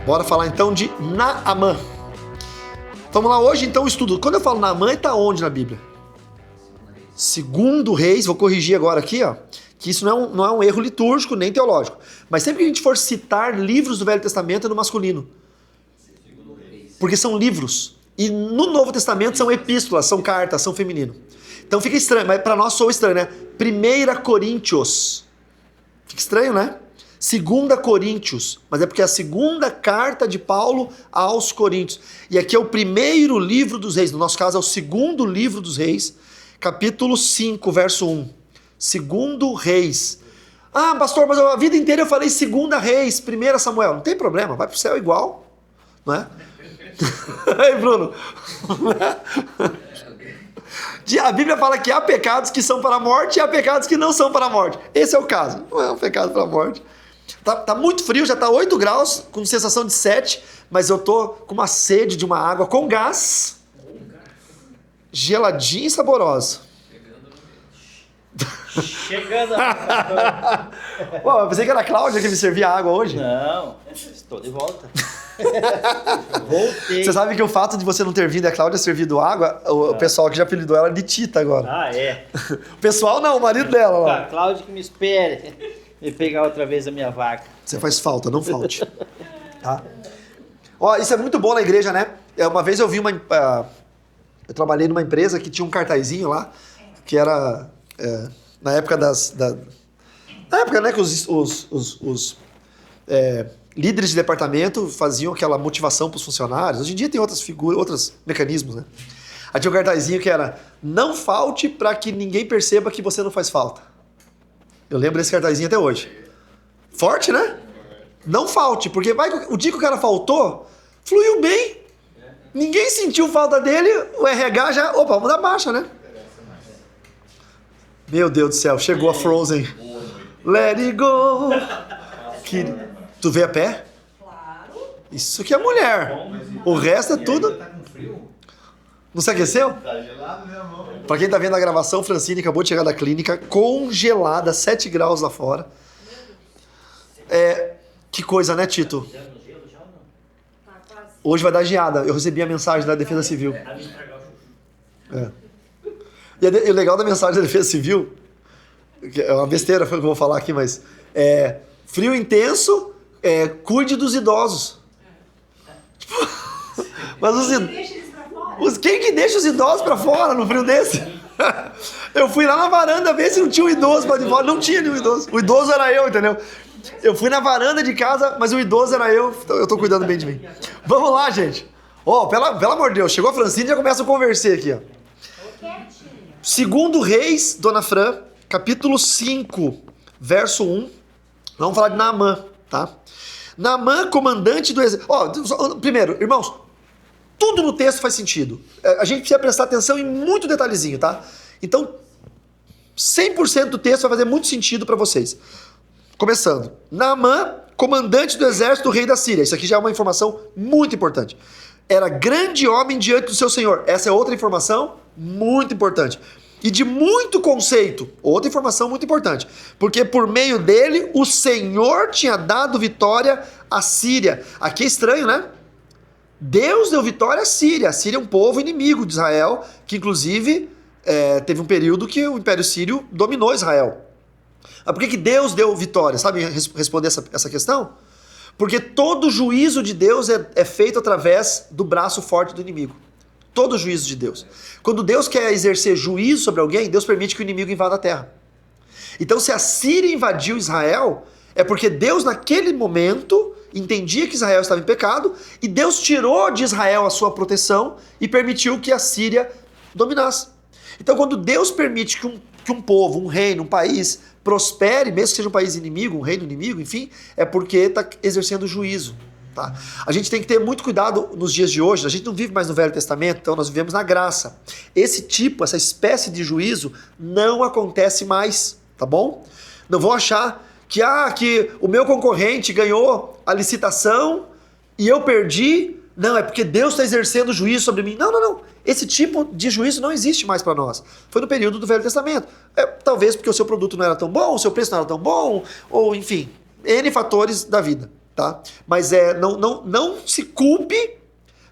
Bora falar então de Naamã. Vamos lá hoje então o estudo. Quando eu falo Naamã, ele está onde na Bíblia? Segundo Reis, vou corrigir agora aqui, ó, que isso não é um erro litúrgico nem teológico. Mas sempre que a gente for citar livros do Velho Testamento é no masculino. Porque são livros. E no Novo Testamento são epístolas, são cartas, são feminino. Então fica estranho, mas para nós soa estranho, né? 1 Coríntios. Fica estranho, né? 2 Coríntios, mas é porque é a segunda carta de Paulo aos Coríntios. E aqui é o primeiro livro dos reis, no nosso caso é o segundo livro dos reis, capítulo 5, verso 1. 2 Reis. Ah, pastor, mas a vida inteira eu falei 2 Reis, 1 Samuel. Não tem problema, vai pro céu igual, não é? Aí, Bruno. A Bíblia fala que há pecados que são para a morte e há pecados que não são para a morte. Esse é o caso, não é um pecado para a morte. Tá muito frio, já tá 8 graus, com sensação de 7, mas eu tô com uma sede de uma água com gás, geladinha e saborosa. Chegando. Pô, eu pensei que era a Cláudia que me servia água hoje. Não, estou de volta. Voltei. Você sabe que o fato de você não ter vindo e a Cláudia servido água, o pessoal que já apelidou ela de Tita agora. Ah, é. O pessoal não, o marido dela lá. A Cláudia que me espere e pegar outra vez a minha vaca. Você faz falta, não falte. Tá? Ó, isso é muito bom na igreja, né? Uma vez eu vi eu trabalhei numa empresa que tinha um cartazinho lá, que era na época na época, né, que os líderes de departamento faziam aquela motivação para os funcionários. Hoje em dia tem outras figuras, outros mecanismos, né? Aí tinha um cartazinho que era: não falte para que ninguém perceba que você não faz falta. Eu lembro desse cartazinho até hoje. Forte, né? Não falte, porque o dia que o cara faltou, fluiu bem. Ninguém sentiu falta dele, o RH já... Opa, vamos dar baixa, né? Meu Deus do céu, chegou a Frozen. Let it go. Tu veio a pé? Claro. Isso que é mulher. O resto é tudo... Não se aqueceu? Tá gelado, né, amor? Pra quem tá vendo a gravação, Francine acabou de chegar da clínica, congelada, 7 graus lá fora. Que coisa, né, Tito? Tá quase. Hoje vai dar geada. Eu recebi a mensagem da Defesa Civil. E o legal da mensagem da Defesa Civil, que é uma besteira que eu vou falar aqui, mas frio intenso, cuide dos idosos. Mas os idosos... Deixa eles pra fora. Quem que deixa os idosos pra fora no frio desse? Eu fui lá na varanda ver se não tinha um idoso pra de fora. Não tinha nenhum idoso. O idoso era eu, entendeu? Eu fui na varanda de casa, mas o idoso era eu. Então eu tô cuidando bem de mim. Vamos lá, gente. Pelo amor de Deus, chegou a Francine e já começa a conversar aqui, ó. Segundo Reis, Dona Fran, capítulo 5, verso 1. Vamos falar de Naamã, tá? Naamã, comandante do exército. Primeiro, irmãos, tudo no texto faz sentido. A gente precisa prestar atenção em muito detalhezinho, tá? Então, 100% do texto vai fazer muito sentido para vocês. Começando. Naamã, comandante do exército do rei da Síria. Isso aqui já é uma informação muito importante. Era grande homem diante do seu senhor. Essa é outra informação muito importante. E de muito conceito. Outra informação muito importante. Porque por meio dele, o Senhor tinha dado vitória à Síria. Aqui é estranho, né? Deus deu vitória à Síria. A Síria é um povo inimigo de Israel, que inclusive teve um período que o Império Sírio dominou Israel. Mas por que Deus deu vitória? Sabe responder essa questão? Porque todo juízo de Deus é feito através do braço forte do inimigo. Todo juízo de Deus. Quando Deus quer exercer juízo sobre alguém, Deus permite que o inimigo invada a terra. Então, se a Síria invadiu Israel, é porque Deus, naquele momento, entendia que Israel estava em pecado, e Deus tirou de Israel a sua proteção e permitiu que a Síria dominasse. Então, quando Deus permite que um povo, um reino, um país prospere, mesmo que seja um país inimigo, um reino inimigo, enfim, é porque está exercendo juízo. Tá? A gente tem que ter muito cuidado nos dias de hoje. A gente não vive mais no Velho Testamento, então nós vivemos na graça. Essa espécie de juízo não acontece mais, tá bom? Não vão achar que o meu concorrente ganhou a licitação e eu perdi. Não, é porque Deus está exercendo juízo sobre mim. Não. Esse tipo de juízo não existe mais para nós. Foi no período do Velho Testamento. Talvez porque o seu produto não era tão bom, o seu preço não era tão bom, ou enfim, N fatores da vida. tá? Mas não se culpe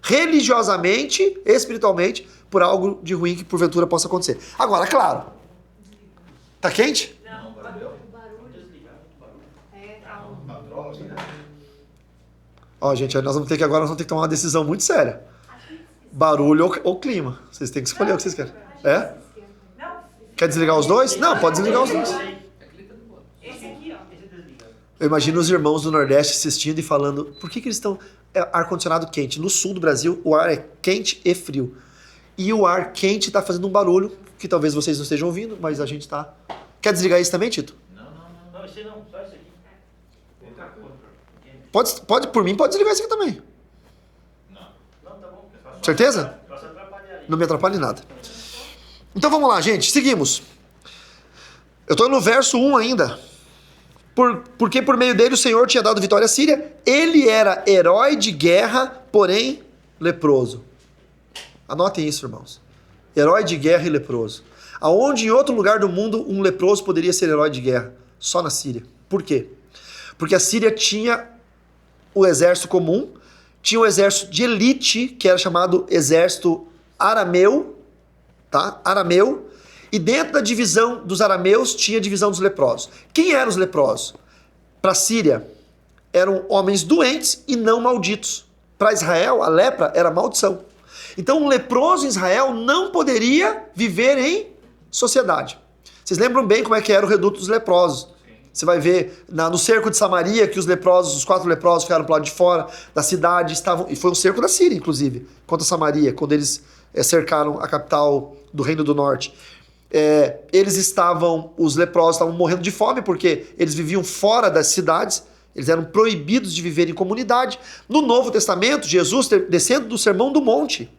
religiosamente, espiritualmente, por algo de ruim que porventura possa acontecer. Agora, claro, tá quente? Não, barulho. É, calma. Ó, gente, aí nós vamos ter que tomar uma decisão muito séria. Barulho ou clima. Vocês têm que escolher o que vocês querem. É? Não, Quer desligar os dois? Não, pode desligar os dois. esse aqui, ó. Eu imagino os irmãos do Nordeste assistindo e falando, por que eles estão... ar-condicionado quente. No sul do Brasil, o ar é quente e frio. E o ar quente está fazendo um barulho, que talvez vocês não estejam ouvindo, mas a gente está... Quer desligar isso também, Tito? Não, esse não, só esse aqui. Pode, por mim, pode desligar isso aqui também. Não, tá bom. Certeza? Só se atrapalhar ali. Não me atrapalhe em nada. Então vamos lá, gente. Seguimos. Eu estou no verso 1 ainda. Porque por meio dele o Senhor tinha dado vitória à Síria. Ele era herói de guerra, porém leproso. Anotem isso, irmãos. Herói de guerra e leproso. Aonde em outro lugar do mundo um leproso poderia ser herói de guerra? Só na Síria. Por quê? Porque a Síria tinha o exército comum, tinha o exército de elite, que era chamado exército arameu, tá? Arameu. E dentro da divisão dos arameus tinha a divisão dos leprosos. Quem eram os leprosos? Para a Síria, eram homens doentes e não malditos. Para Israel, a lepra era maldição. Então, um leproso em Israel não poderia viver em sociedade. Vocês lembram bem como é que era o reduto dos leprosos. Você vai ver no cerco de Samaria que os 4 leprosos ficaram para o lado de fora da cidade, e foi um cerco da Síria, inclusive, contra Samaria, quando eles cercaram a capital do Reino do Norte. Os leprosos estavam morrendo de fome porque eles viviam fora das cidades, eles eram proibidos de viver em comunidade. No Novo Testamento, Jesus descendo do Sermão do Monte.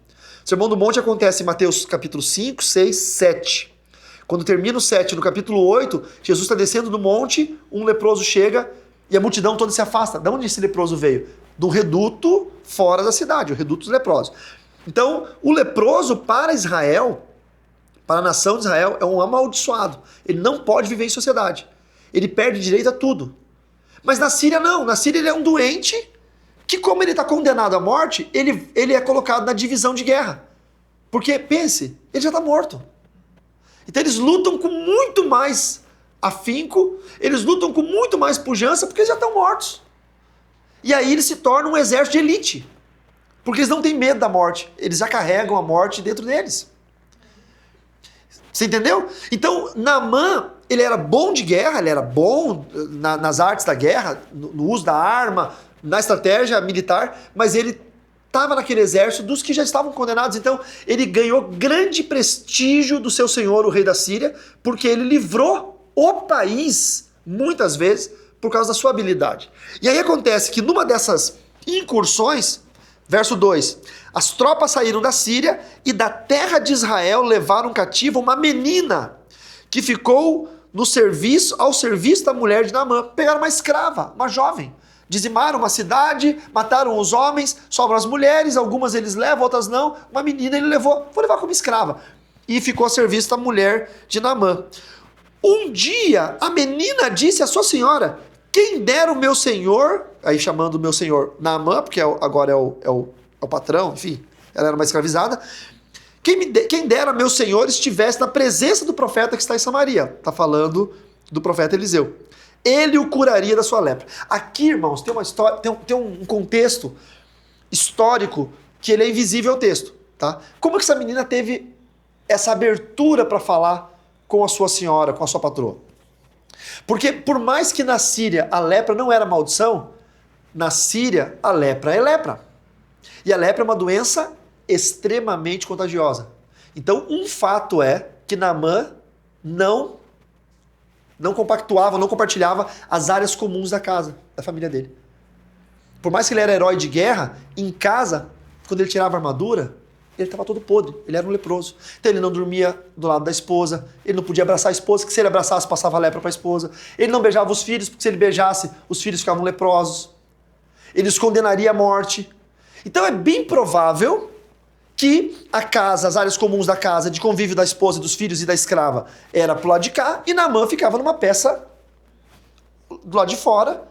O Sermão do Monte acontece em Mateus capítulo 5, 6, 7. Quando termina o 7, no capítulo 8, Jesus está descendo do monte, um leproso chega e a multidão toda se afasta. De onde esse leproso veio? De um reduto fora da cidade, o reduto dos leprosos. Então, o leproso para Israel, para a nação de Israel, é um amaldiçoado. Ele não pode viver em sociedade. Ele perde direito a tudo. Mas na Síria não. Na Síria ele é um doente que, como ele está condenado à morte, ele é colocado na divisão de guerra. Porque, pense, ele já está morto. Então eles lutam com muito mais afinco, eles lutam com muito mais pujança, porque eles já estão mortos. E aí eles se tornam um exército de elite. Porque eles não têm medo da morte. Eles já carregam a morte dentro deles. Você entendeu? Então, Naamã, ele era bom de guerra, ele era bom nas artes da guerra, no uso da arma, na estratégia militar, mas ele estava naquele exército dos que já estavam condenados. Então, ele ganhou grande prestígio do seu senhor, o rei da Síria, porque ele livrou o país, muitas vezes, por causa da sua habilidade. E aí acontece que numa dessas incursões, verso 2, as tropas saíram da Síria e da terra de Israel levaram cativa uma menina que ficou ao serviço da mulher de Naamã. Pegaram uma escrava, uma jovem. Dizimaram uma cidade, mataram os homens, sobram as mulheres, algumas eles levam, outras não. Uma menina ele levou, vou levar como escrava. E ficou a serviço da mulher de Naamã. Um dia, a menina disse à sua senhora, quem dera o meu senhor, aí chamando o meu senhor Naamã, porque agora é o patrão, enfim, ela era uma escravizada, quem dera meu senhor estivesse na presença do profeta que está em Samaria. Está falando do profeta Eliseu. Ele o curaria da sua lepra. Aqui, irmãos, tem uma história, tem um contexto histórico que ele é invisível ao texto, tá? Como que essa menina teve essa abertura para falar com a sua senhora, com a sua patroa? Porque por mais que na Síria a lepra não era maldição, na Síria a lepra é lepra. E a lepra é uma doença extremamente contagiosa. Então, um fato é que Naamã não compactuava, não compartilhava as áreas comuns da casa, da família dele. Por mais que ele era herói de guerra, em casa, quando ele tirava a armadura, ele estava todo podre, ele era um leproso. Então ele não dormia do lado da esposa, ele não podia abraçar a esposa, que se ele abraçasse, passava lepra para a esposa. Ele não beijava os filhos, porque se ele beijasse, os filhos ficavam leprosos. Ele os condenaria à morte. Então é bem provável que a casa, as áreas comuns da casa, de convívio da esposa, dos filhos e da escrava, era pro lado de cá, e Naamã ficava numa peça do lado de fora,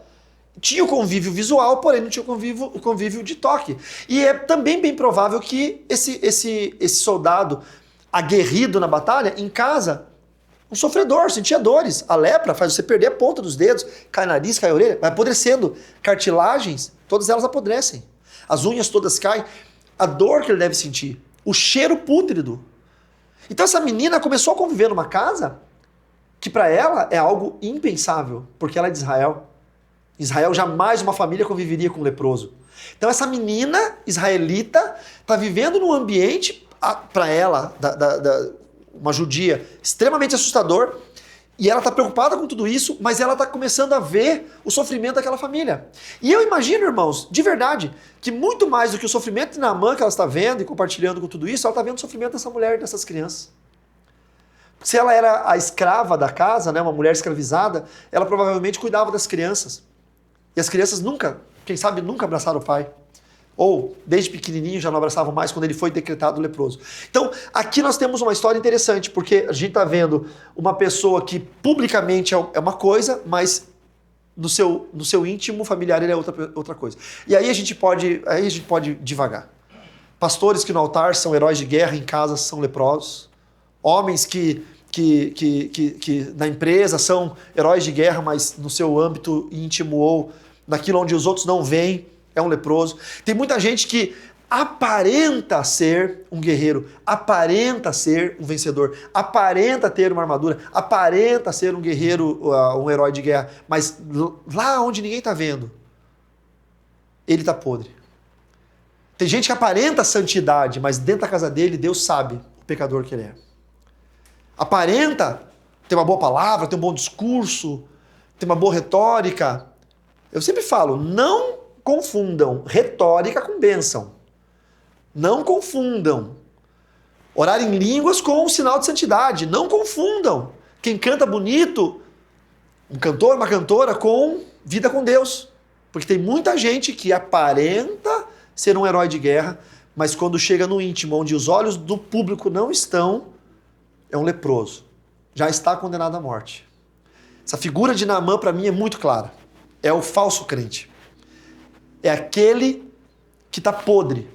tinha o convívio visual, porém não tinha o convívio de toque. E é também bem provável que esse soldado aguerrido na batalha, em casa, um sofredor, sentia dores. A lepra faz você perder a ponta dos dedos, cai nariz, cai orelha, vai apodrecendo. Cartilagens, todas elas apodrecem. As unhas todas caem. A dor que ele deve sentir. O cheiro pútrido. Então essa menina começou a conviver numa casa que para ela é algo impensável, porque ela é de Israel. Em Israel jamais uma família conviveria com um leproso. Então essa menina israelita está vivendo num ambiente, para ela, uma judia, extremamente assustador, e ela está preocupada com tudo isso, mas ela está começando a ver o sofrimento daquela família. E eu imagino, irmãos, de verdade, que muito mais do que o sofrimento de Naamã que ela está vendo e compartilhando com tudo isso, ela está vendo o sofrimento dessa mulher e dessas crianças. Se ela era a escrava da casa, né, uma mulher escravizada, ela provavelmente cuidava das crianças. E as crianças nunca, quem sabe, nunca abraçaram o pai. Ou, desde pequenininho, já não abraçavam mais quando ele foi decretado leproso. Então, aqui nós temos uma história interessante, porque a gente está vendo uma pessoa que publicamente é uma coisa, mas no seu íntimo familiar ele é outra coisa. E aí a gente pode divagar. Pastores que no altar são heróis de guerra, em casa são leprosos. Homens que na empresa são heróis de guerra, mas no seu âmbito íntimo ou naquilo onde os outros não veem, é um leproso. Tem muita gente que aparenta ser um guerreiro, aparenta ser um vencedor, aparenta ter uma armadura, aparenta ser um guerreiro, um herói de guerra, mas lá onde ninguém está vendo, ele está podre. Tem gente que aparenta santidade, mas dentro da casa dele, Deus sabe o pecador que ele é. Aparenta ter uma boa palavra, ter um bom discurso, ter uma boa retórica. Eu sempre falo, não confundam retórica com bênção. Não confundam. Orar em línguas com um sinal de santidade. Não confundam. Quem canta bonito, um cantor, uma cantora, com vida com Deus. Porque tem muita gente que aparenta ser um herói de guerra, mas quando chega no íntimo, onde os olhos do público não estão, é um leproso. Já está condenado à morte. Essa figura de Naamã, para mim, é muito clara. É o falso crente. É aquele que está podre,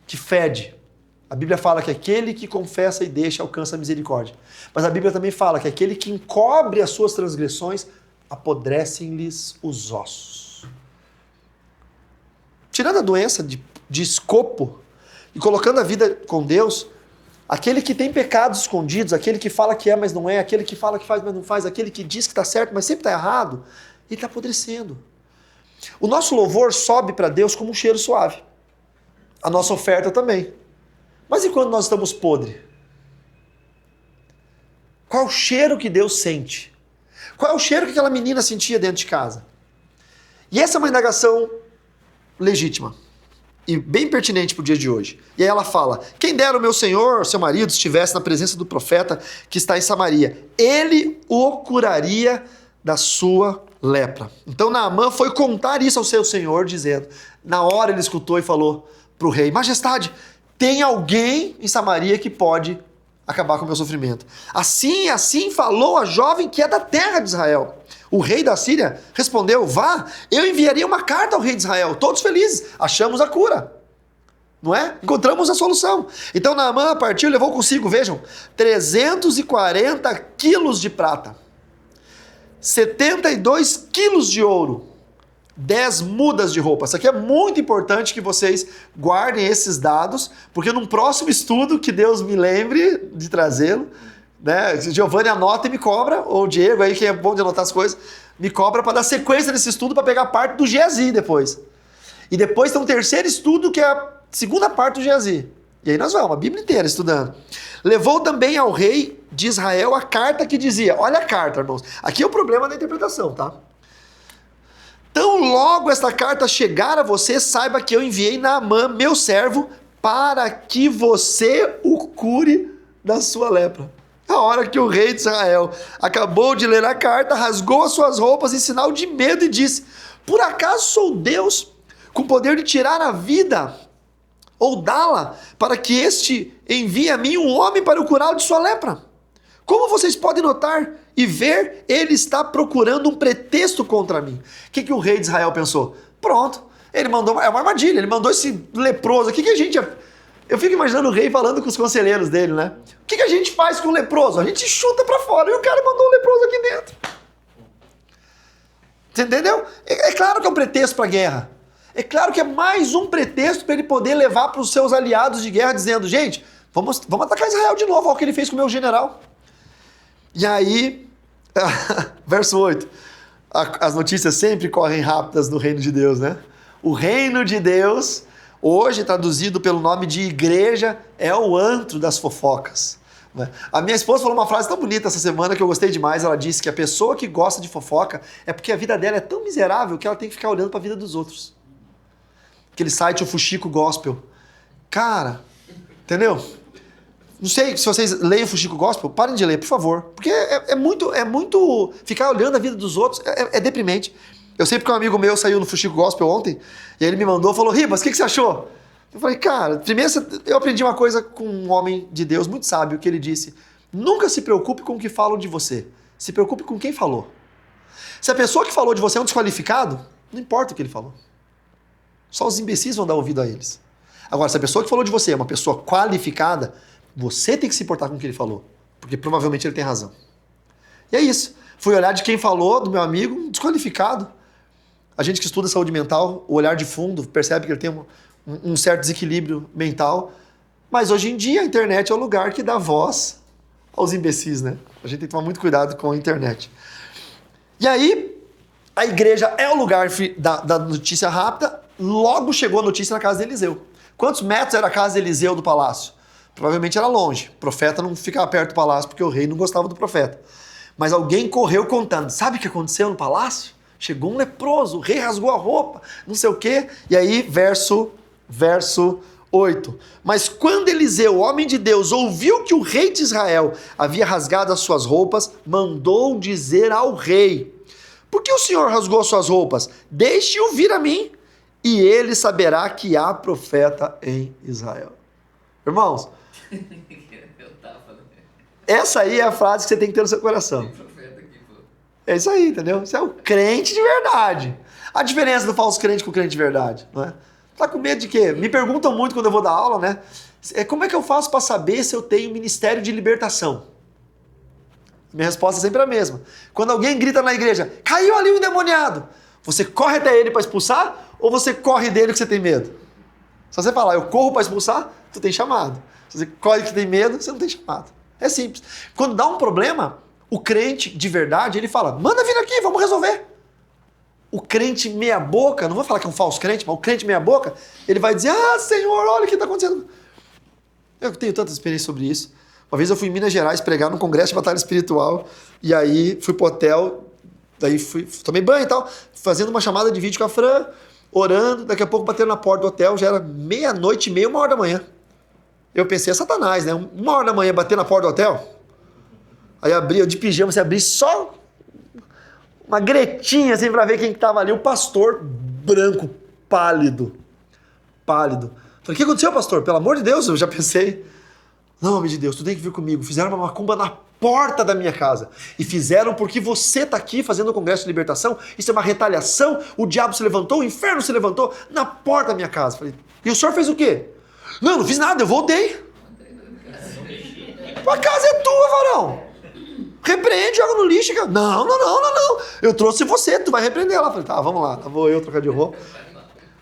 que fede. A Bíblia fala que aquele que confessa e deixa alcança a misericórdia. Mas a Bíblia também fala que aquele que encobre as suas transgressões, apodrecem-lhes os ossos. Tirando a doença de escopo e colocando a vida com Deus, aquele que tem pecados escondidos, aquele que fala que é, mas não é, aquele que fala que faz, mas não faz, aquele que diz que está certo, mas sempre está errado, ele está apodrecendo. O nosso louvor sobe para Deus como um cheiro suave. A nossa oferta também. Mas e quando nós estamos podres? Qual é o cheiro que Deus sente? Qual é o cheiro que aquela menina sentia dentro de casa? E essa é uma indagação legítima e bem pertinente para o dia de hoje. E aí ela fala, quem dera o meu senhor, seu marido, estivesse na presença do profeta que está em Samaria, ele o curaria da sua lepra. Então Naamã foi contar isso ao seu senhor, dizendo, na hora ele escutou e falou para o rei, majestade, tem alguém em Samaria que pode acabar com o meu sofrimento. Assim falou a jovem que é da terra de Israel. O rei da Síria respondeu, vá, eu enviaria uma carta ao rei de Israel, todos felizes, achamos a cura. Não é? Encontramos a solução. Então Naamã partiu e levou consigo, vejam, 340 quilos de prata, 72 quilos de ouro, 10 mudas de roupa. Isso aqui é muito importante que vocês guardem esses dados, porque num próximo estudo, que Deus me lembre de trazê-lo, né? Giovanni anota e me cobra, ou o Diego, aí que é bom de anotar as coisas, me cobra para dar sequência nesse estudo para pegar a parte do Geazi depois. E depois tem um terceiro estudo que é a segunda parte do Geazi. E aí nós vamos, a Bíblia inteira estudando. Levou também ao rei de Israel a carta que dizia, olha a carta, irmãos, aqui é o problema da interpretação, tá? Tão logo esta carta chegar a você, saiba que eu enviei Naamã, meu servo, para que você o cure da sua lepra. A hora que o rei de Israel acabou de ler a carta, rasgou as suas roupas em sinal de medo e disse, por acaso sou Deus com poder de tirar a vida ou dá-la para que este envie a mim um homem para o curá-lo de sua lepra? Como vocês podem notar, e ver ele está procurando um pretexto contra mim. O que o rei de Israel pensou? Pronto, ele mandou, é uma armadilha, ele mandou esse leproso. O que a gente... Eu fico imaginando o rei falando com os conselheiros dele, né? O que a gente faz com o leproso? A gente chuta pra fora e o cara mandou o leproso aqui dentro. Você entendeu? É claro que é um pretexto pra guerra. É claro que é mais um pretexto para ele poder levar para os seus aliados de guerra, dizendo, gente, vamos atacar Israel de novo, olha o que ele fez com o meu general. E aí, verso 8, as notícias sempre correm rápidas no reino de Deus, né? O reino de Deus, hoje traduzido pelo nome de igreja, é o antro das fofocas. A minha esposa falou uma frase tão bonita essa semana que eu gostei demais. Ela disse que a pessoa que gosta de fofoca é porque a vida dela é tão miserável que ela tem que ficar olhando para a vida dos outros. Aquele site, o Fuxico Gospel. Cara, entendeu? Não sei se vocês leem o Fuxico Gospel, parem de ler, por favor. Porque é muito... Ficar olhando a vida dos outros é deprimente. Eu sei porque um amigo meu saiu no Fuxico Gospel ontem, e aí ele me mandou e falou, Ribas, o que você achou? Eu falei, cara, primeiro eu aprendi uma coisa com um homem de Deus muito sábio, que ele disse, nunca se preocupe com o que falam de você, se preocupe com quem falou. Se a pessoa que falou de você é um desqualificado, não importa o que ele falou. Só os imbecis vão dar ouvido a eles. Agora, se a pessoa que falou de você é uma pessoa qualificada, você tem que se importar com o que ele falou, porque provavelmente ele tem razão. E é isso. Fui olhar de quem falou, do meu amigo, um desqualificado. A gente que estuda saúde mental, o olhar de fundo, percebe que ele tem um certo desequilíbrio mental. Mas hoje em dia a internet é o lugar que dá voz aos imbecis, né? A gente tem que tomar muito cuidado com a internet. E aí, a igreja é o lugar da notícia rápida. Logo chegou a notícia na casa de Eliseu. Quantos metros era a casa de Eliseu do palácio? Provavelmente era longe. O profeta não ficava perto do palácio porque o rei não gostava do profeta. Mas alguém correu contando. Sabe o que aconteceu no palácio? Chegou um leproso, o rei rasgou a roupa, não sei o quê. E aí, verso 8. Mas quando Eliseu, homem de Deus, ouviu que o rei de Israel havia rasgado as suas roupas, mandou dizer ao rei, por que o senhor rasgou as suas roupas? Deixe-o vir a mim, e ele saberá que há profeta em Israel. Irmãos, essa aí é a frase que você tem que ter no seu coração. É isso aí, entendeu? Isso é o crente de verdade. A diferença do falso crente com o crente de verdade, não é? Tá com medo de quê? Me perguntam muito quando eu vou dar aula, né? Como é que eu faço para saber se eu tenho ministério de libertação? Minha resposta é sempre a mesma. Quando alguém grita na igreja, caiu ali um endemoniado, você corre até ele para expulsar ou você corre dele que você tem medo? Se você falar, eu corro para expulsar, tu tem chamado. Se você corre que tem medo, você não tem chamado. É simples. Quando dá um problema, o crente de verdade, ele fala, manda vir aqui, vamos resolver. O crente meia boca, não vou falar que é um falso crente, mas o crente meia boca, ele vai dizer, Senhor, olha o que está acontecendo. Eu tenho tanta experiência sobre isso. Uma vez eu fui em Minas Gerais pregar num congresso de batalha espiritual, e aí fui pro hotel, daí tomei banho e tal, fazendo uma chamada de vídeo com a Fran, orando, daqui a pouco batendo na porta do hotel, já era 00:30, 1h da manhã. Eu pensei, é Satanás, né? 1h da manhã bater na porta do hotel. Aí abri, eu de pijama, você abri só uma gretinha assim pra ver quem que tava ali, o pastor branco, pálido. Falei, o que aconteceu, pastor? Pelo amor de Deus, eu já pensei. Não, homem de Deus, tu tem que vir comigo. Fizeram uma macumba na porta da minha casa. E fizeram porque você tá aqui fazendo o congresso de libertação. Isso é uma retaliação. O diabo se levantou, o inferno se levantou na porta da minha casa. Falei, e o senhor fez o quê? Não fiz nada, eu voltei. A casa é tua, varão. Repreende, joga no lixo. Não. Eu trouxe você, tu vai repreender ela. Falei, tá, vamos lá. Tá, vou eu trocar de roupa.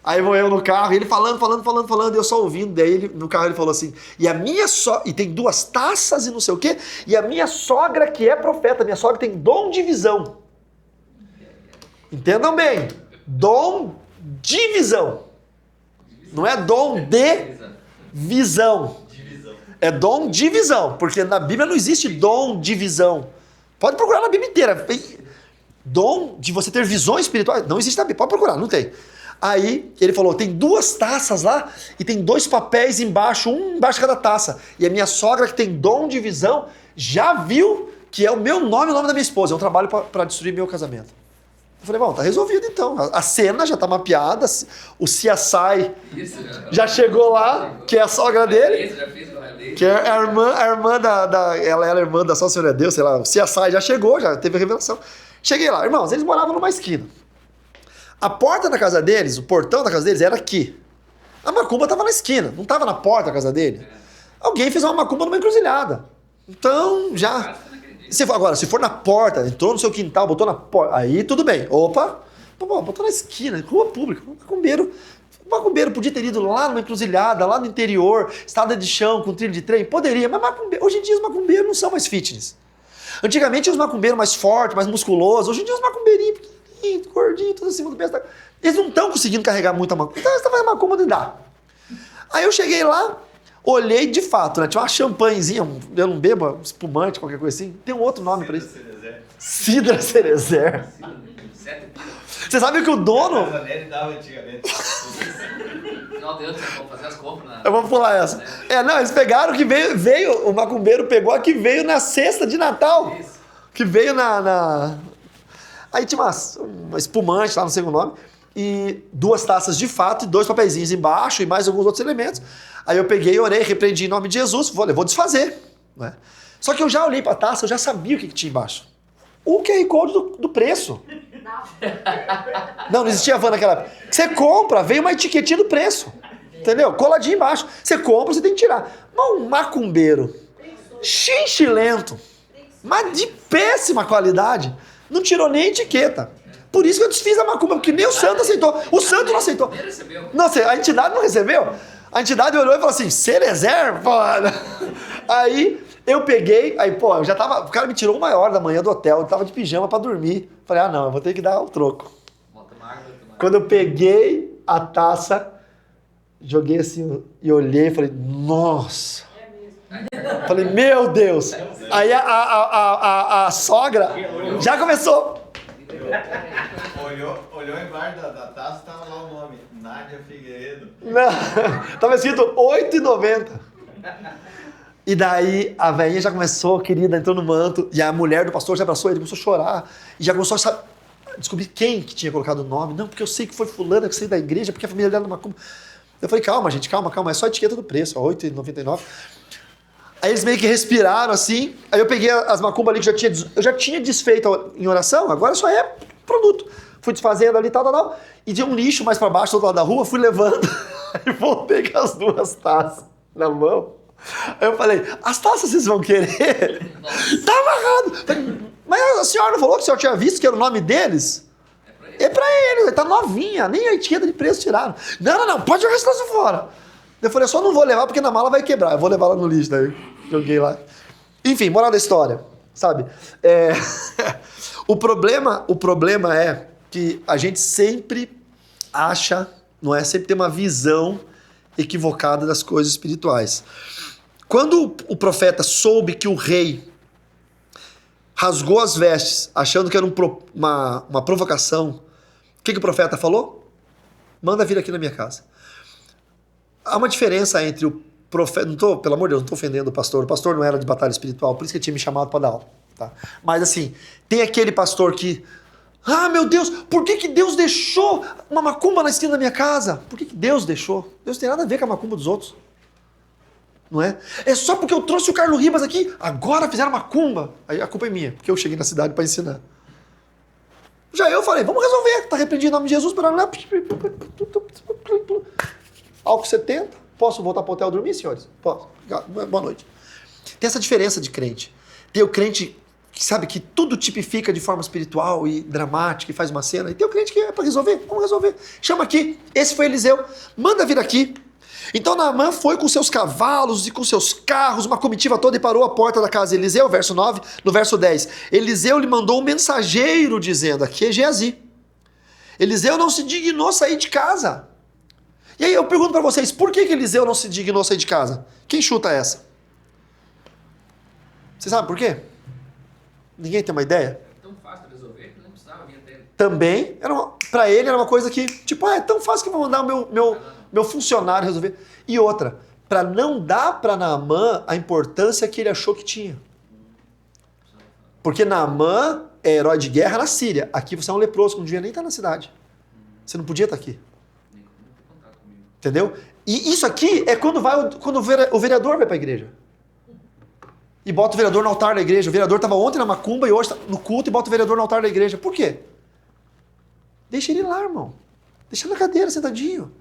Aí vou eu no carro, e ele falando, e eu só ouvindo. Daí no carro ele falou assim, e tem 2 taças e não sei o quê, e a minha sogra que é profeta, minha sogra tem dom de visão. Entendam bem, dom de visão. Não é dom de visão. É dom de visão, porque na Bíblia não existe dom de visão. Pode procurar na Bíblia inteira. Dom de você ter visões espirituais, não existe na Bíblia, pode procurar, não tem. Aí ele falou, tem 2 taças lá e tem 2 papéis embaixo, um embaixo de cada taça. E a minha sogra, que tem dom de visão, já viu que é o meu nome e o nome da minha esposa. É um trabalho para destruir meu casamento. Eu falei, bom, tá resolvido então. A cena já tá mapeada, o CSI Isso, já chegou lá, que é a sogra dele, Já fez o raio que é a irmã ela era irmã da Só Senhora Deus, sei lá, o CSI já chegou, já teve a revelação. Cheguei lá, irmãos, eles moravam numa esquina. A porta da casa deles, o portão da casa deles era aqui. A macumba tava na esquina, não tava na porta da casa dele. Alguém fez uma macumba numa encruzilhada. Então, já... Agora, se for na porta, entrou no seu quintal, botou na porta, aí tudo bem. Opa, botou na esquina, rua pública. O macumbeiro podia ter ido lá numa encruzilhada, lá no interior, estrada de chão, com trilho de trem, poderia, mas hoje em dia os macumbeiros não são mais fitness. Antigamente os macumbeiros mais fortes, mais musculosos, hoje em dia os macumbeirinhos pequenininhos, gordinhos, tudo acima do peso. Eles não estão conseguindo carregar muita macumba, então eles estão fazendo macumba de dar. Aí eu cheguei lá, olhei de fato, né? Tinha uma champanhezinha, eu não bebo, espumante, qualquer coisa assim. Tem um outro nome pra isso. Cidra Cerezer. Você sabe que o dono... Não deu, vamos fazer as compras. Eu vou pular essa. Não, eles pegaram que veio, o macumbeiro pegou a que veio na cesta de Natal. Isso. Que veio Aí tinha uma espumante lá, não sei o nome, e 2 taças de fato e 2 papeizinhos embaixo e mais alguns outros elementos. Aí eu peguei, orei, repreendi em nome de Jesus, vou desfazer. Né? Só que eu já olhei pra taça, eu já sabia o que tinha embaixo. O QR Code do preço. Não existia van naquela época. Você compra, vem uma etiquetinha do preço. Entendeu? Coladinho embaixo. Você compra, você tem que tirar. Mas um macumbeiro chinchilento, mas de péssima qualidade, não tirou nem etiqueta. Por isso que eu desfiz a macumba, porque nem o santo aceitou. O santo não aceitou. Não, a entidade não recebeu. A entidade olhou e falou assim, Cerezer, pô. Aí eu peguei, eu já tava, o cara me tirou 1h da manhã do hotel, eu tava de pijama pra dormir. Falei, não, eu vou ter que dar o troco. Quando eu peguei a taça, joguei assim e olhei e falei, nossa. Falei, meu Deus. Aí a sogra já começou. Olhou embaixo da taça, tava lá o nome, Nádia Figueiredo. Não, tava escrito 8,90. E daí a velhinha já começou, querida, entrou no manto, e a mulher do pastor já abraçou ele, começou a chorar, e já começou a descobrir quem que tinha colocado o nome. Não, porque eu sei que foi fulana, que saiu da igreja, porque a família dela é uma macumba. Eu falei, calma, gente, calma, é só a etiqueta do preço, ó, 8,99. Aí eles meio que respiraram assim, aí eu peguei as macumbas ali que eu já tinha desfeito em oração, agora só é produto. Fui desfazendo ali, tal, e de um lixo mais pra baixo, do outro lado da rua, fui levando, e voltei com as 2 taças na mão. Aí eu falei, as taças vocês vão querer? Tá amarrado. Mas a senhora não falou que a senhora tinha visto que era o nome deles? É pra eles, tá novinha, nem a etiqueta de preço tiraram. Não, pode jogar esse troço fora. Eu falei, eu só não vou levar porque na mala vai quebrar, eu vou levar lá no lixo, daí joguei lá. Enfim, moral da história, sabe? O problema é que a gente sempre acha, não é? Sempre tem uma visão equivocada das coisas espirituais. Quando o profeta soube que o rei rasgou as vestes, achando que era uma provocação, o que o profeta falou? Manda vir aqui na minha casa. Há uma diferença entre o profeta... pelo amor de Deus, não estou ofendendo o pastor não era de batalha espiritual, por isso que ele tinha me chamado para dar aula. Tá? Mas assim, tem aquele pastor que... meu Deus, por que Deus deixou uma macumba na esquina da minha casa? Por que Deus deixou? Deus tem nada a ver com a macumba dos outros. Não é? É só porque eu trouxe o Carlos Ribas aqui, agora fizeram macumba. Aí a culpa é minha, porque eu cheguei na cidade para ensinar. Já eu falei, vamos resolver, tá repreendido em nome de Jesus. Álcool 70, posso voltar para o hotel dormir, senhores? Posso. Boa noite. Tem essa diferença de crente. Tem o crente que sabe que tudo tipifica de forma espiritual e dramática e faz uma cena. E tem o crente que é para resolver. Vamos resolver. Chama aqui. Esse foi Eliseu. Manda vir aqui. Então Naamã foi com seus cavalos e com seus carros, uma comitiva toda, e parou à porta da casa de Eliseu, verso 9, no verso 10. Eliseu lhe mandou um mensageiro dizendo, aqui é Geazi. Eliseu não se dignou sair de casa. E aí eu pergunto para vocês, por que Eliseu não se dignou sair de casa? Quem chuta essa? Você sabe por quê? Ninguém tem uma ideia? Tão fácil de resolver que não precisava vir até ele. Também, para ele era uma coisa que, tipo, é tão fácil que eu vou mandar o meu funcionário resolver. E outra, para não dar para Naamã a importância que ele achou que tinha. Porque Naamã é herói de guerra na Síria. Aqui você é um leproso, que não devia nem estar na cidade. Você não podia estar aqui. Nem contato comigo. Entendeu? E isso aqui é quando o vereador vai para a igreja. E bota o vereador no altar da igreja. O vereador estava ontem na macumba e hoje está no culto e bota o vereador no altar da igreja. Por quê? Deixa ele lá, irmão. Deixa na cadeira, sentadinho.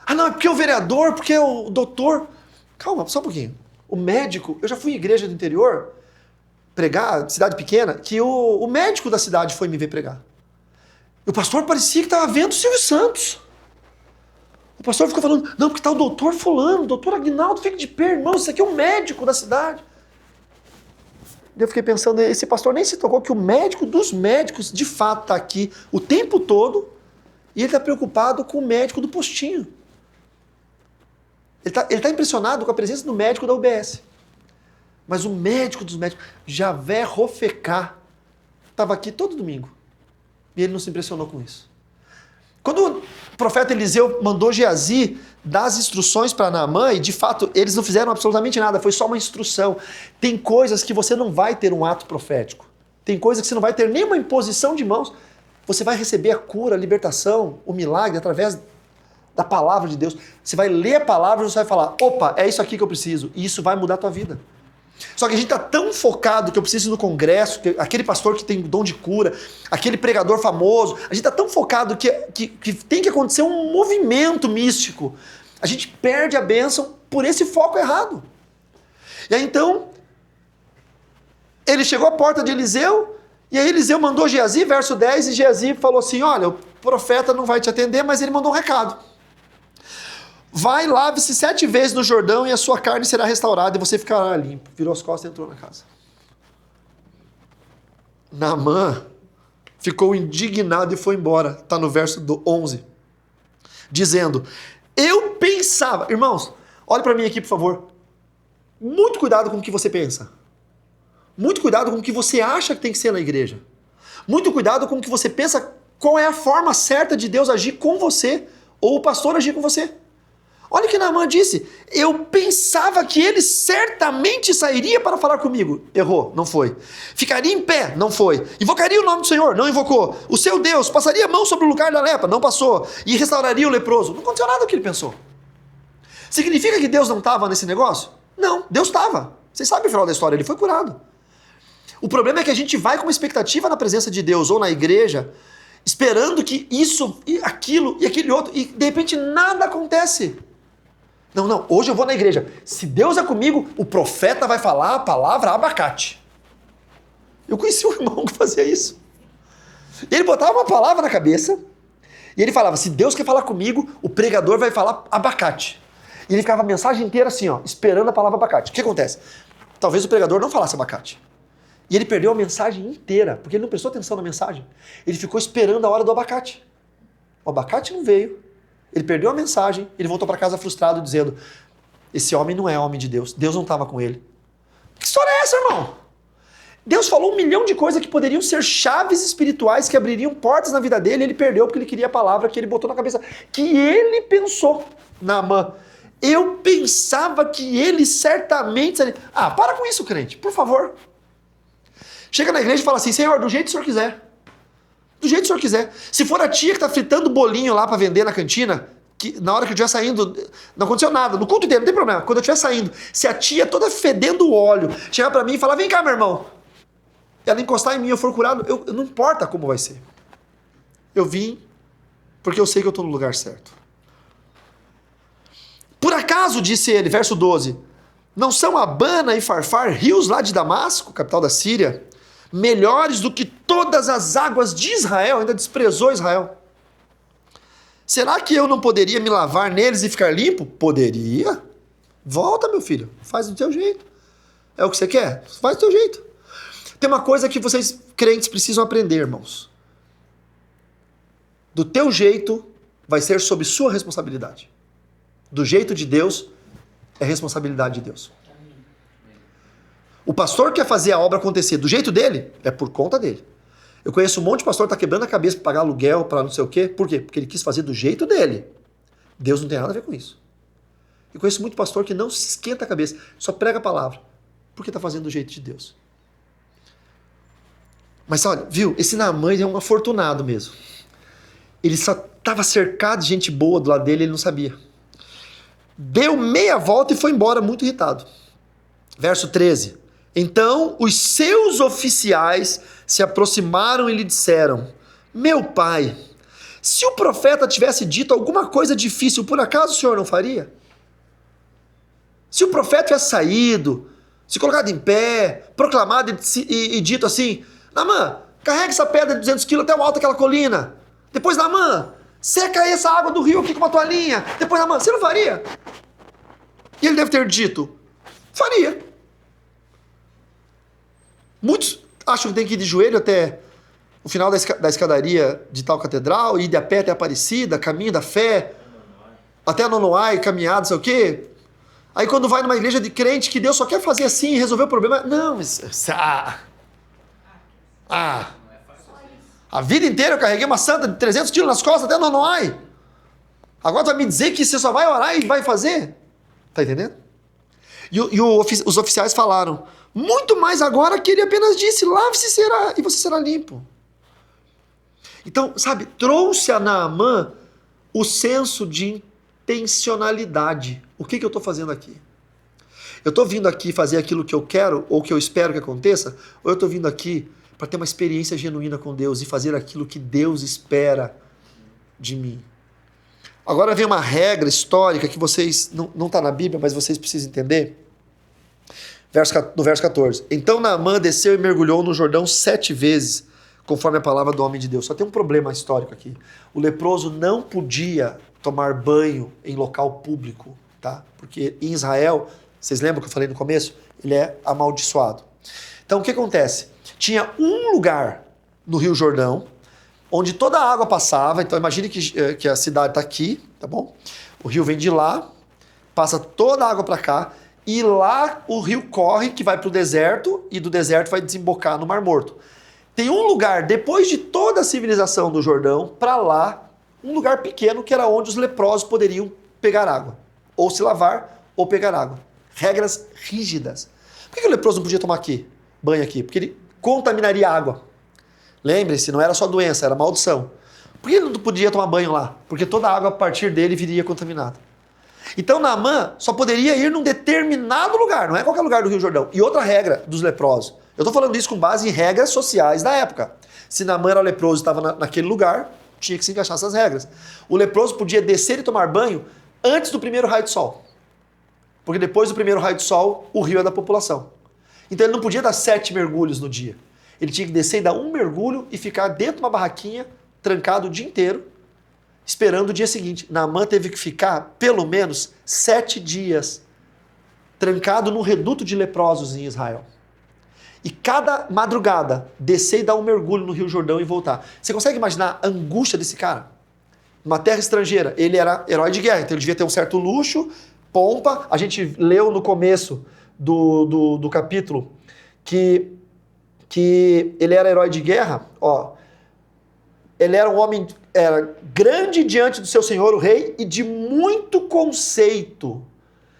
Ah, não, é porque o vereador, porque o doutor... Calma, só um pouquinho. O médico... Eu já fui em igreja do interior, pregar, cidade pequena, que o médico da cidade foi me ver pregar. E o pastor parecia que estava vendo o Silvio Santos. O pastor ficou falando, não, porque está o doutor fulano, o doutor Aguinaldo, fica de pé, irmão, isso aqui é o médico da cidade. Eu fiquei pensando, esse pastor nem se tocou que o médico dos médicos, de fato, está aqui o tempo todo e ele está preocupado com o médico do postinho. Ele tá impressionado com a presença do médico da UBS. Mas o médico dos médicos, Javé Rofecá, estava aqui todo domingo. E ele não se impressionou com isso. Quando o profeta Eliseu mandou Geazi dar as instruções para Naamã, e de fato eles não fizeram absolutamente nada, foi só uma instrução. Tem coisas que você não vai ter um ato profético. Tem coisas que você não vai ter nenhuma imposição de mãos. Você vai receber a cura, a libertação, o milagre através da palavra de Deus. Você vai ler a palavra e você vai falar, opa, é isso aqui que eu preciso. E isso vai mudar a tua vida. Só que a gente está tão focado que eu preciso ir no congresso, que aquele pastor que tem dom de cura, aquele pregador famoso, a gente está tão focado que tem que acontecer um movimento místico. A gente perde a bênção por esse foco errado. E aí então, ele chegou à porta de Eliseu, e aí Eliseu mandou Geazi, verso 10, e Geazi falou assim, olha, o profeta não vai te atender, mas ele mandou um recado. Vai, lave-se 7 vezes no Jordão e a sua carne será restaurada e você ficará limpo. Virou as costas e entrou na casa. Naamã ficou indignado e foi embora. Está no verso 11. Dizendo, eu pensava... Irmãos, olhe para mim aqui, por favor. Muito cuidado com o que você pensa. Muito cuidado com o que você acha que tem que ser na igreja. Muito cuidado com o que você pensa, qual é a forma certa de Deus agir com você, ou o pastor agir com você. Olha o que Naamã disse, eu pensava que ele certamente sairia para falar comigo. Errou, não foi. Ficaria em pé, não foi. Invocaria o nome do Senhor, não invocou. O seu Deus passaria a mão sobre o lugar da lepra, não passou. E restauraria o leproso. Não aconteceu nada do que ele pensou. Significa que Deus não estava nesse negócio? Não, Deus estava. Vocês sabem o final da história, ele foi curado. O problema é que a gente vai com uma expectativa na presença de Deus ou na igreja, esperando que isso, e aquilo, e aquele outro, e de repente nada acontece. Não, hoje eu vou na igreja. Se Deus é comigo, o profeta vai falar a palavra abacate. Eu conheci um irmão que fazia isso. Ele botava uma palavra na cabeça e ele falava, se Deus quer falar comigo, o pregador vai falar abacate. E ele ficava a mensagem inteira assim, ó, esperando a palavra abacate. O que acontece? Talvez o pregador não falasse abacate. E ele perdeu a mensagem inteira, porque ele não prestou atenção na mensagem. Ele ficou esperando a hora do abacate. O abacate não veio. Ele perdeu a mensagem, ele voltou para casa frustrado, dizendo, esse homem não é homem de Deus, Deus não estava com ele. Que história é essa, irmão? Deus falou 1 milhão de coisas que poderiam ser chaves espirituais que abririam portas na vida dele, e ele perdeu porque ele queria a palavra que ele botou na cabeça, que ele pensou, Naamã. Eu pensava que ele certamente... Ah, para com isso, crente, por favor. Chega na igreja e fala assim, Senhor, do jeito que o Senhor quiser. Do jeito que o senhor quiser. Se for a tia que está fritando bolinho lá para vender na cantina, que na hora que eu estiver saindo, não aconteceu nada, no culto inteiro, não tem problema. Quando eu estiver saindo, se a tia toda fedendo óleo chegar para mim e falar, vem cá, meu irmão, ela encostar em mim e eu for curado, não importa como vai ser. Eu vim porque eu sei que eu estou no lugar certo. Por acaso, disse ele, verso 12, não são Abana e Farfar, rios lá de Damasco, capital da Síria, melhores do que todas as águas de Israel? Ainda desprezou Israel. Será que eu não poderia me lavar neles e ficar limpo? Poderia. Volta, meu filho. Faz do teu jeito. É o que você quer? Faz do teu jeito. Tem uma coisa que vocês, crentes, precisam aprender, irmãos. Do teu jeito vai ser sob sua responsabilidade. Do jeito de Deus é responsabilidade de Deus. O pastor quer fazer a obra acontecer do jeito dele, é por conta dele. Eu conheço um monte de pastor que está quebrando a cabeça para pagar aluguel, para não sei o quê. Por quê? Porque ele quis fazer do jeito dele. Deus não tem nada a ver com isso. Eu conheço muito pastor que não se esquenta a cabeça, só prega a palavra, porque está fazendo do jeito de Deus. Mas olha, viu? Esse Naamã é um afortunado mesmo. Ele só estava cercado de gente boa do lado dele, ele não sabia. Deu meia volta e foi embora muito irritado. Verso 13. Então os seus oficiais se aproximaram e lhe disseram: meu pai, se o profeta tivesse dito alguma coisa difícil, por acaso o senhor não faria? Se o profeta tivesse saído, se colocado em pé, proclamado e dito assim: Naamã, carrega essa pedra de 200 quilos até o alto daquela colina. Depois, Naamã, seca aí essa água do rio aqui com uma toalhinha. Depois, Naamã, você não faria? E ele deve ter dito: faria. Muitos acham que tem que ir de joelho até o final da escadaria de tal catedral, ir de a pé até a Aparecida, caminho da fé, até a Nonoai, caminhada, não sei o quê. Aí quando vai numa igreja de crente que Deus só quer fazer assim e resolver o problema... Não, a vida inteira eu carreguei uma santa de 300 quilos nas costas até a Nonoai. Agora tu vai me dizer que você só vai orar e vai fazer? Tá entendendo? Os oficiais falaram: muito mais agora que ele apenas disse: lave-se e você será limpo. Então, sabe, trouxe a Naamã o senso de intencionalidade. O que eu estou fazendo aqui? Eu estou vindo aqui fazer aquilo que eu quero ou que eu espero que aconteça? Ou eu estou vindo aqui para ter uma experiência genuína com Deus e fazer aquilo que Deus espera de mim? Agora vem uma regra histórica que vocês, não está na Bíblia, mas vocês precisam entender. No verso 14. Então Naamã desceu e mergulhou no Jordão 7 vezes, conforme a palavra do homem de Deus. Só tem um problema histórico aqui. O leproso não podia tomar banho em local público, tá? Porque em Israel, vocês lembram que eu falei no começo? Ele é amaldiçoado. Então o que acontece? Tinha um lugar no Rio Jordão, onde toda a água passava. Então imagine que a cidade está aqui, tá bom? O rio vem de lá, passa toda a água para cá, e lá o rio corre, que vai para o deserto, e do deserto vai desembocar no Mar Morto. Tem um lugar, depois de toda a civilização do Jordão, para lá, um lugar pequeno, que era onde os leprosos poderiam pegar água. Ou se lavar, ou pegar água. Regras rígidas. Por que o leproso não podia tomar banho aqui? Porque ele contaminaria a água. Lembre-se, não era só doença, era maldição. Por que ele não podia tomar banho lá? Porque toda a água a partir dele viria contaminada. Então Naamã só poderia ir num determinado lugar, não é qualquer lugar do Rio Jordão. E outra regra dos leprosos. Eu estou falando isso com base em regras sociais da época. Se Naamã era leproso e estava naquele lugar, tinha que se encaixar essas regras. O leproso podia descer e tomar banho antes do primeiro raio de sol. Porque depois do primeiro raio de sol, o rio é da população. Então ele não podia dar 7 mergulhos no dia. Ele tinha que descer e dar um mergulho e ficar dentro de uma barraquinha, trancado o dia inteiro, esperando o dia seguinte. Naamã teve que ficar pelo menos 7 dias trancado no reduto de leprosos em Israel. E cada madrugada descer e dar um mergulho no Rio Jordão e voltar. Você consegue imaginar a angústia desse cara? Numa terra estrangeira. Ele era herói de guerra, então ele devia ter um certo luxo, pompa. A gente leu no começo do capítulo que ele era herói de guerra. Ó, ele era um homem grande diante do seu senhor, o rei, e de muito conceito.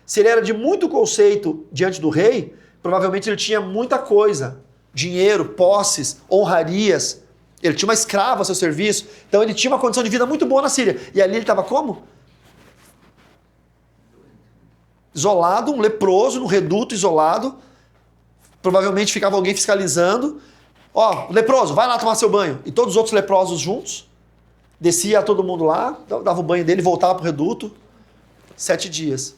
Se ele era de muito conceito diante do rei, provavelmente ele tinha muita coisa. Dinheiro, posses, honrarias. Ele tinha uma escrava a seu serviço. Então ele tinha uma condição de vida muito boa na Síria. E ali ele estava como? Isolado, um leproso, no reduto isolado. Provavelmente ficava alguém fiscalizando. Ó, leproso, vai lá tomar seu banho. E todos os outros leprosos juntos. Descia todo mundo lá, dava o banho dele, voltava para o reduto. 7 dias.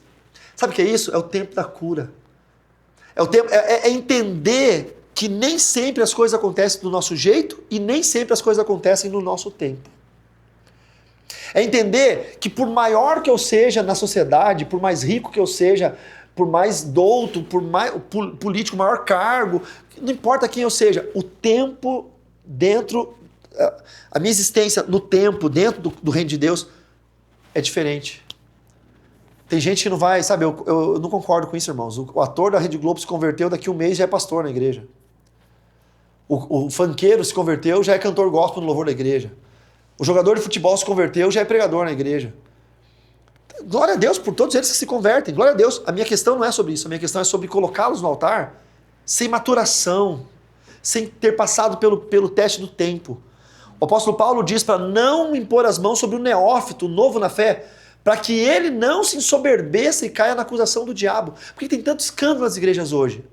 Sabe o que é isso? É o tempo da cura. É entender que nem sempre as coisas acontecem do nosso jeito e nem sempre as coisas acontecem no nosso tempo. É entender que por maior que eu seja na sociedade, por mais rico que eu seja, por mais douto, por mais político, maior cargo, não importa quem eu seja, o tempo dentro, a minha existência no tempo, dentro do reino de Deus, é diferente. Tem gente que não vai, sabe, eu não concordo com isso, irmãos. O ator da Rede Globo se converteu, daqui a um mês já é pastor na igreja. O funkeiro se converteu, já é cantor gospel no louvor da igreja. O jogador de futebol se converteu, já é pregador na igreja. Glória a Deus por todos eles que se convertem. Glória a Deus. A minha questão não é sobre isso. A minha questão é sobre colocá-los no altar sem maturação, sem ter passado pelo teste do tempo. O apóstolo Paulo diz para não impor as mãos sobre o neófito, o novo na fé, para que ele não se ensoberbeça e caia na acusação do diabo. Por que tem tanto escândalo nas igrejas hoje?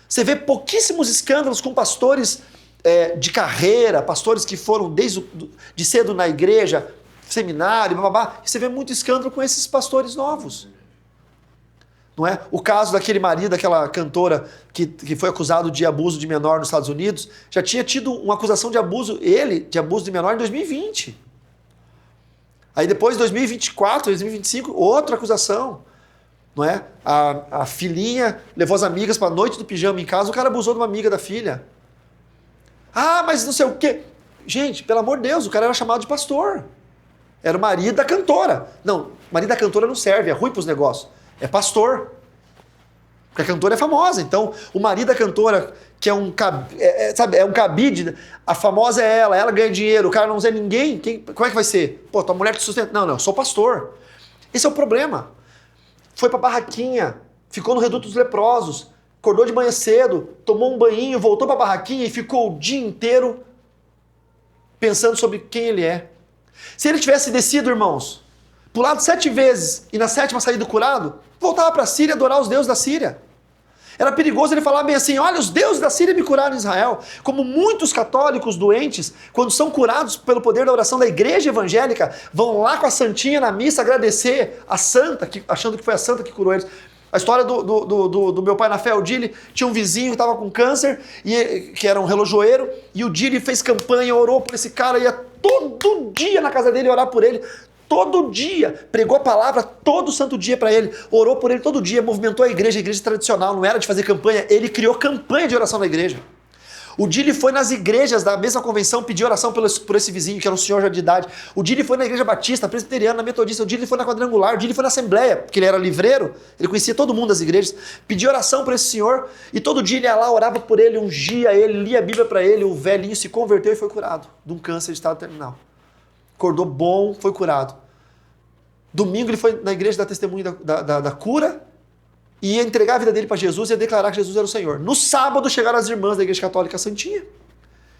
Você vê pouquíssimos escândalos com pastores de carreira, pastores que foram de cedo na igreja, seminário, blá. E você vê muito escândalo com esses pastores novos. Não é? O caso daquele marido, daquela cantora que foi acusado de abuso de menor nos Estados Unidos, já tinha tido uma acusação de abuso de menor em 2020. Aí depois, em 2024, 2025, outra acusação. Não é? A filhinha levou as amigas para a noite do pijama em casa, o cara abusou de uma amiga da filha. Ah, mas não sei o quê. Gente, pelo amor de Deus, o cara era chamado de pastor. Era o marido da cantora. Não, marido da cantora não serve, é ruim para os negócios. É pastor. Porque a cantora é famosa. Então, o marido da cantora, que é um cabide, a famosa é ela ganha dinheiro, o cara não usa ninguém, como é que vai ser? Pô, tua mulher te sustenta. Não, eu sou pastor. Esse é o problema. Foi pra barraquinha, ficou no reduto dos leprosos, acordou de manhã cedo, tomou um banhinho, voltou pra barraquinha e ficou o dia inteiro pensando sobre quem ele é. Se ele tivesse descido, irmãos, pulado 7 vezes e na 7ª saído curado, voltava para a Síria adorar os deuses da Síria. Era perigoso ele falar bem assim, olha, os deuses da Síria me curaram em Israel. Como muitos católicos doentes, quando são curados pelo poder da oração da igreja evangélica, vão lá com a santinha na missa agradecer a santa, achando que foi a santa que curou eles. A história do meu pai na fé, o Dili, tinha um vizinho que estava com câncer, que era um relojoeiro, e o Dili fez campanha, orou por esse cara, ia todo dia na casa dele orar por ele. Todo dia, pregou a palavra todo santo dia para ele, orou por ele todo dia, movimentou a igreja tradicional, não era de fazer campanha, ele criou campanha de oração na igreja. O Dili foi nas igrejas da mesma convenção pedir oração por esse vizinho, que era um senhor já de idade. O Dili foi na igreja batista, presbiteriana, metodista, o Dili foi na quadrangular, o Dili foi na assembleia, porque ele era livreiro, ele conhecia todo mundo das igrejas, pediu oração por esse senhor, e todo dia ele ia lá, orava por ele, ungia ele, lia a Bíblia para ele, o velhinho se converteu e foi curado de um câncer de estado terminal. Acordou bom, foi curado. Domingo ele foi na igreja dar testemunho da cura e ia entregar a vida dele para Jesus e ia declarar que Jesus era o Senhor. No sábado chegaram as irmãs da igreja católica Santinha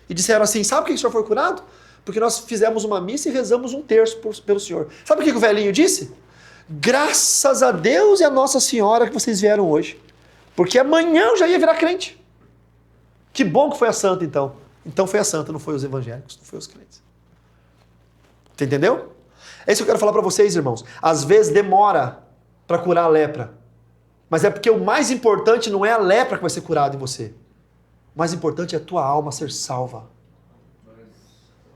e disseram assim, sabe por que o senhor foi curado? Porque nós fizemos uma missa e rezamos 1/3 pelo senhor. Sabe o que o velhinho disse? Graças a Deus e a Nossa Senhora que vocês vieram hoje. Porque amanhã eu já ia virar crente. Que bom que foi a santa então. Então foi a santa, não foi os evangélicos, não foi os crentes. Você entendeu? É isso que eu quero falar para vocês, irmãos. Às vezes demora para curar a lepra. Mas é porque o mais importante não é a lepra que vai ser curada em você. O mais importante é a tua alma ser salva.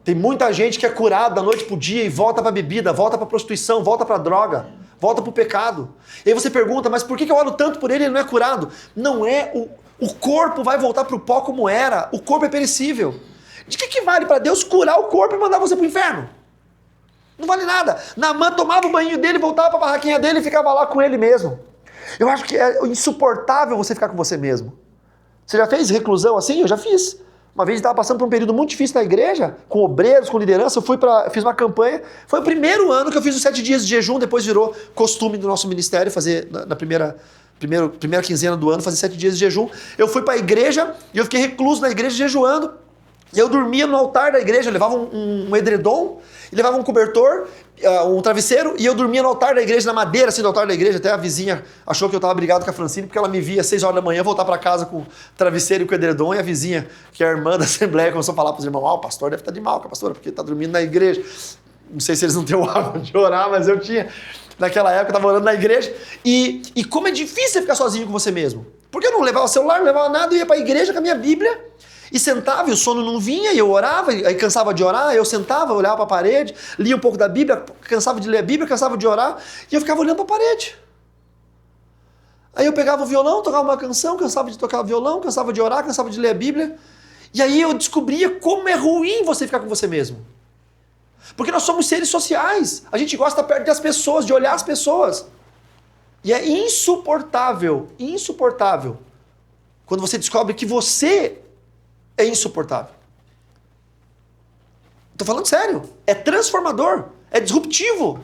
Tem muita gente que é curada da noite pro dia e volta para bebida, volta para prostituição, volta para droga, volta para o pecado. E aí você pergunta, mas por que eu oro tanto por ele e ele não é curado? Não é, o corpo vai voltar para o pó como era. O corpo é perecível. De que vale para Deus curar o corpo e mandar você para o inferno? Não vale nada. Naamã tomava o banho dele, voltava para a barraquinha dele e ficava lá com ele mesmo. Eu acho que é insuportável você ficar com você mesmo. Você já fez reclusão assim? Eu já fiz. Uma vez eu estava passando por um período muito difícil na igreja, com obreiros, com liderança, fiz uma campanha. Foi o primeiro ano que eu fiz os 7 dias de jejum, depois virou costume do nosso ministério fazer na primeira quinzena do ano, fazer 7 dias de jejum. Eu fui para a igreja e eu fiquei recluso na igreja jejuando. Eu dormia no altar da igreja, eu levava um edredom, levava um cobertor, um travesseiro, e eu dormia no altar da igreja, na madeira assim do altar da igreja. Até a vizinha achou que eu estava brigado com a Francine, porque ela me via às 6 horas da manhã voltar para casa com o travesseiro e com o edredom, e a vizinha, que é a irmã da assembleia, começou a falar para os irmãos, o pastor deve estar de mal com a pastora, porque está dormindo na igreja. Não sei se eles não têm o hábito de orar, mas eu tinha. Naquela época eu estava orando na igreja, e como é difícil você ficar sozinho com você mesmo. Porque eu não levava o celular, não levava nada, eu ia para a igreja com a minha Bíblia, e sentava e o sono não vinha, e eu orava, aí cansava de orar, eu sentava, olhava para a parede, lia um pouco da Bíblia, cansava de ler a Bíblia, cansava de orar, e eu ficava olhando para a parede. Aí eu pegava o violão, tocava uma canção, cansava de tocar o violão, cansava de orar, cansava de ler a Bíblia, e aí eu descobria como é ruim você ficar com você mesmo. Porque nós somos seres sociais, a gente gosta perto das pessoas, de olhar as pessoas. E é insuportável quando você descobre que você é insuportável. Estou falando sério. É transformador. É disruptivo.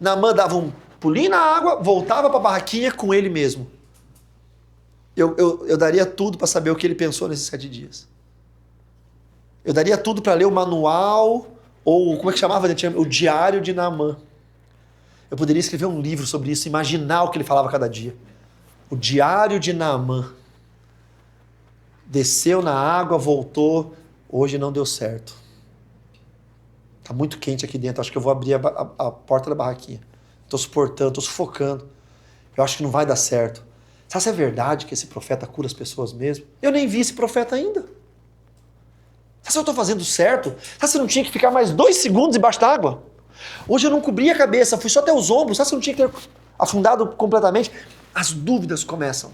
Naamã dava um pulinho na água, voltava para a barraquinha com ele mesmo. Eu daria tudo para saber o que ele pensou nesses 7 dias. Eu daria tudo para ler o manual, ou como é que chamava? O diário de Naamã. Eu poderia escrever um livro sobre isso, imaginar o que ele falava cada dia. O diário de Naamã. Desceu na água, voltou, hoje não deu certo. Está muito quente aqui dentro, acho que eu vou abrir a porta da barraquinha. Estou suportando, estou sufocando. Eu acho que não vai dar certo. Sabe se é verdade que esse profeta cura as pessoas mesmo? Eu nem vi esse profeta ainda. Sabe se eu estou fazendo certo? Sabe se eu não tinha que ficar mais 2 segundos embaixo d'água? Hoje eu não cobri a cabeça, fui só até os ombros. Sabe se eu não tinha que ter afundado completamente? As dúvidas começam.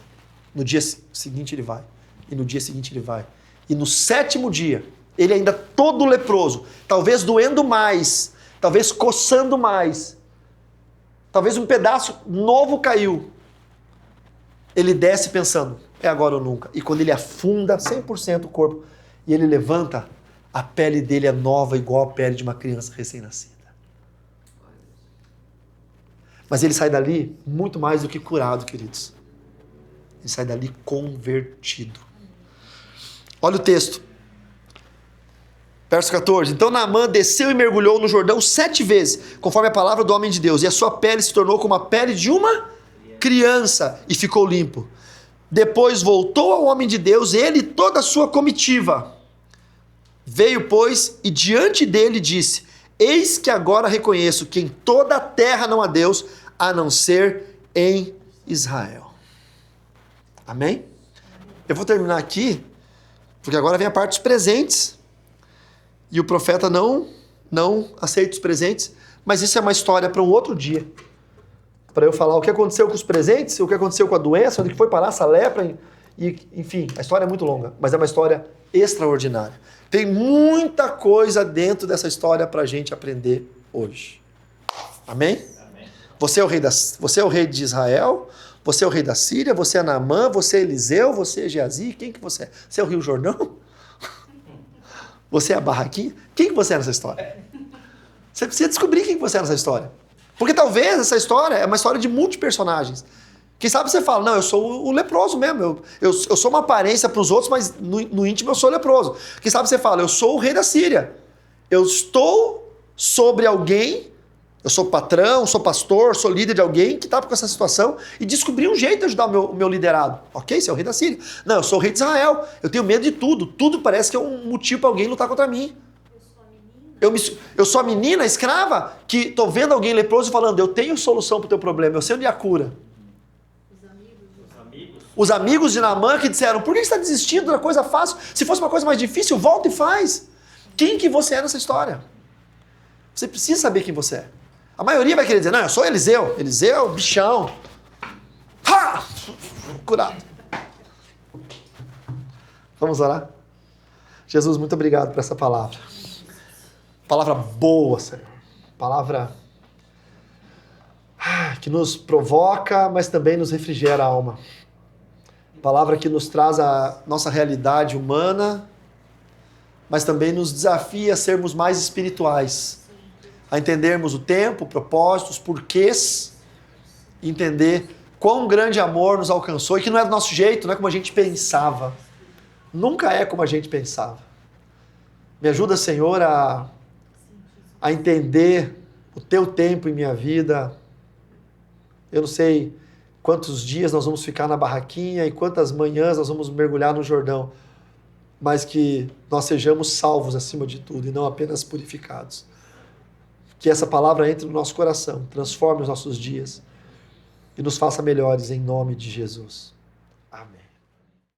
No dia seguinte ele vai. E no dia seguinte ele vai. E no 7º dia, ele ainda todo leproso, talvez doendo mais, talvez coçando mais, talvez um pedaço novo caiu. Ele desce pensando, é agora ou nunca. E quando ele afunda 100% o corpo e ele levanta, a pele dele é nova, igual a pele de uma criança recém-nascida. Mas ele sai dali muito mais do que curado, queridos. Ele sai dali convertido. Olha o texto. Verso 14. Então Naamã desceu e mergulhou no Jordão 7 vezes, conforme a palavra do homem de Deus. E a sua pele se tornou como a pele de uma criança e ficou limpo. Depois voltou ao homem de Deus, ele e toda a sua comitiva. Veio, pois, e diante dele disse: eis que agora reconheço que em toda a terra não há Deus, a não ser em Israel. Amém? Eu vou terminar aqui, porque agora vem a parte dos presentes. E o profeta não aceita os presentes, mas isso é uma história para um outro dia. Para eu falar o que aconteceu com os presentes, o que aconteceu com a doença, onde que foi parar essa lepra, e, enfim, a história é muito longa, mas é uma história extraordinária. Tem muita coisa dentro dessa história para a gente aprender hoje. Amém? Amém. Você é o rei de Israel, você é o rei da Síria, você é Naamã, você é Eliseu, você é Geazi, quem que você é? Você é o Rio Jordão? Você é a barraquinha? Quem que você é nessa história? Você precisa descobrir quem que você é nessa história. Porque talvez essa história é uma história de multi-personagens. Quem sabe você fala, não, eu sou o leproso mesmo, eu sou uma aparência para os outros, mas no íntimo eu sou leproso. Quem sabe você fala, eu sou o rei da Síria. Eu estou sobre alguém, eu sou patrão, sou pastor, sou líder de alguém que está com essa situação e descobri um jeito de ajudar o meu liderado. Ok, você é o rei da Síria. Não, eu sou o rei de Israel, eu tenho medo de tudo. Tudo parece que é um motivo para alguém lutar contra mim. Eu sou a menina escrava que estou vendo alguém leproso e falando, eu tenho solução para o teu problema, eu sei onde é a cura. Os amigos de Naamã que disseram, por que você está desistindo da coisa fácil? Se fosse uma coisa mais difícil, volta e faz. Quem que você é nessa história? Você precisa saber quem você é. A maioria vai querer dizer, não, eu sou Eliseu. Eliseu, bichão. Ha! Curado. Vamos orar? Jesus, muito obrigado por essa palavra. Palavra boa, Senhor. Palavra que nos provoca, mas também nos refrigera a alma. Palavra que nos traz a nossa realidade humana, mas também nos desafia a sermos mais espirituais. A entendermos o tempo, o propósito, os porquês, entender quão grande amor nos alcançou e que não é do nosso jeito, não é como a gente pensava. Nunca é como a gente pensava. Me ajuda, Senhor, a entender o teu tempo em minha vida. Eu não sei quantos dias nós vamos ficar na barraquinha e quantas manhãs nós vamos mergulhar no Jordão, mas que nós sejamos salvos acima de tudo e não apenas purificados. Que essa palavra entre no nosso coração, transforme os nossos dias e nos faça melhores em nome de Jesus.